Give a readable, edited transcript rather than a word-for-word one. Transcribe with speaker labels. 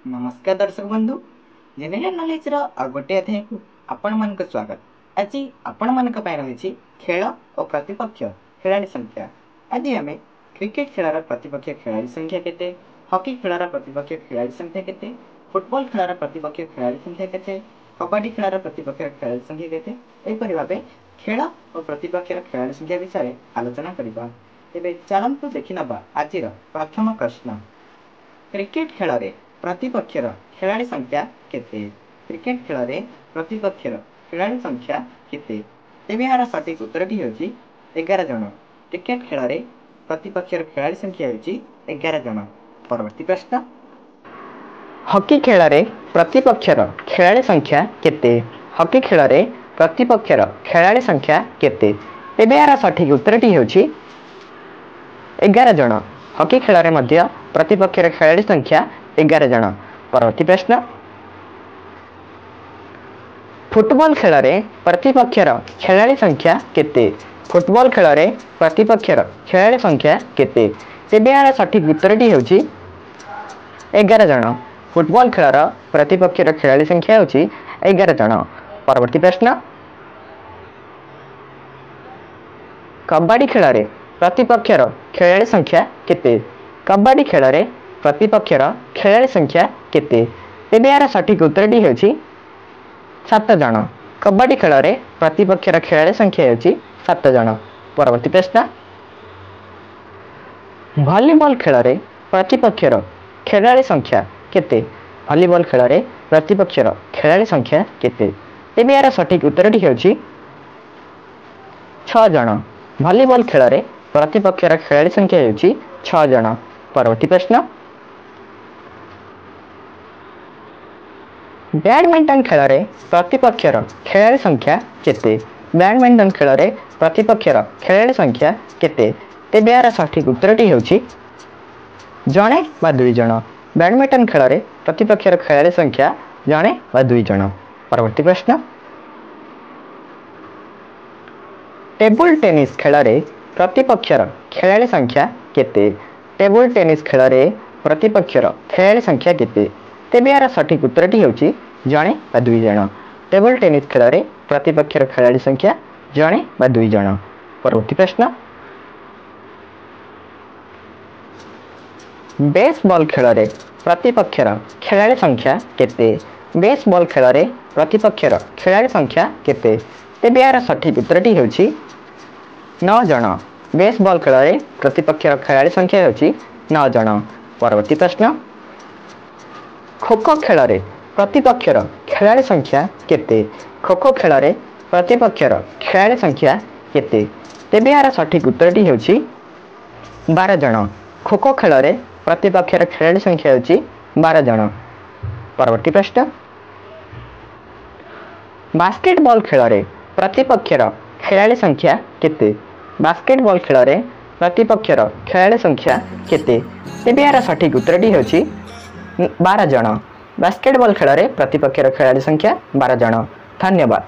Speaker 1: नमस्कार दर्शक बंधु जेनेरल नॉलेज गोटे अध्याय को आपण मान स्वागत। आज आपण मान रही खेल और प्रतिपक्ष खिलाड़ी संख्या। आज आम क्रिकेट खेलार प्रतिपक्ष खिलाड़ी संख्या केते, हॉकी खेलार प्रतिपक्ष खिलाड़ी संख्या केते, फुटबॉल खेलार प्रतिपक्ष खिलाड़ी संख्या केते, कबड्डी खेलार प्रतिपक्ष खिलाड़ी संख्या केते, एपरि भाबे खेल और प्रतिपक्ष खिलाड़ी संख्या विषय आलोचना करबा। तेबे चलंतु देखि नबा आज प्रथम प्रश्न। क्रिकेट खेल रे प्रतिपक्षर खिलाड़ी संख्या केते? क्रिकेट खेल रे प्रतिपक्षर खिलाड़ी संख्या केते? तेबे यार सटीक उत्तरटी होची 11 जन। क्रिकेट खेल रे प्रतिपक्षर खिलाड़ी संख्या होची 11 जन। परवर्ती प्रश्न। हॉकी खेल रे प्रतिपक्षर खिलाड़ी संख्या केते? हॉकी खेल रे प्रतिपक्षर खिलाड़ी संख्या केते? तेबे यार सटीक उत्तरटी होची 11 जन। हॉकी खेल रे मध्य प्रतिपक्षर खिलाड़ी संख्या 11 जन। परवर्ती प्रश्न। फुटबॉल खेल रे प्रतिपक्षर खिलाड़ी संख्या केते? फुटबॉल खेल रे प्रतिपक्षर खिलाड़ी संख्या केते? तेबे यार सटीक उत्तरटी होची 11 जन। फुटबॉल खेल प्रतिपक्षर खिलाड़ी संख्या होची 11 जन। परवर्ती प्रश्न। कबड्डी खेल रे प्रतिपक्षर खिलाड़ी संख्या केते? कबड्डी खेल रे प्रतिपक्षर खिलाड़ी संख्या केते? तेबे यार सटीक उत्तरटी होची 7 जन। कबड्डी खेल रे प्रतिपक्षर खिलाड़ी संख्या होची 7 जन। परवर्ती प्रश्न। वॉलीबॉल खेल रे प्रतिपक्षर खिलाड़ी संख्या केते? वॉलीबॉल खेल रे प्रतिपक्षर खिलाड़ी संख्या केते? तेबे यार सटीक उत्तरटी होची 6 जन। वॉलीबॉल खेल रे प्रतिपक्षर खिलाड़ी संख्या होची 6 जन। परवर्ती प्रश्न। बैडमिंटन खेल रे प्रतिपक्षर खिलाड़ी संख्या केते? बैडमिंटन खेल रे प्रतिपक्षर खिलाड़ी संख्या केते? तेबे यार सटीक उत्तरटी होची जणे बा 2 जन। बैडमिंटन खेल रे प्रतिपक्षर खिलाड़ी संख्या जणे बा 2 जन। परवर्ती प्रश्न। टेबल टेनिस खेल रे प्रतिपक्षर खिलाड़ी संख्या केते? टेबल टेनिस खेल रे प्रतिपक्षर खिलाड़ी संख्या केते? तेबे यार सटीक उत्तरटी होची जणे बा 2 जन। टेबल टेनिस खेल रे प्रतिपक्षर खिलाड़ी संख्या जणे बा 2 जन। परवर्ती प्रश्न। बेसबॉल खेल रे प्रतिपक्षर खिलाड़ी संख्या केते? बेसबॉल खेल रे प्रतिपक्षर खिलाड़ी संख्या केते? तेबे यार सटीक उत्तरटी होची 9 जन। बेसबॉल खेल रे प्रतिपक्षर खिलाड़ी संख्या होची 9 जन। परवर्ती प्रश्न। खो खो खेल रे प्रतिपक्षर खिलाड़ी संख्या केते? खो खो खेल रे प्रतिपक्षर खिलाड़ी संख्या केते? तेबे यार सटीक उत्तरटी होची 12 जन। खो खो खेल रे प्रतिपक्षर खिलाड़ी संख्या होची 12 जन। परवर्ती प्रश्न। बास्केटबॉल खेल रे प्रतिपक्षर खिलाड़ी संख्या केते? बास्केटबॉल खेल रे प्रतिपक्षर खिलाड़ी संख्या केते? तेबे यार सटीक उत्तरटी होची 12 जन। बास्केटबॉल खेल रे प्रतिपक्षर खिलाड़ी संख्या 12 जन। धन्यवाद।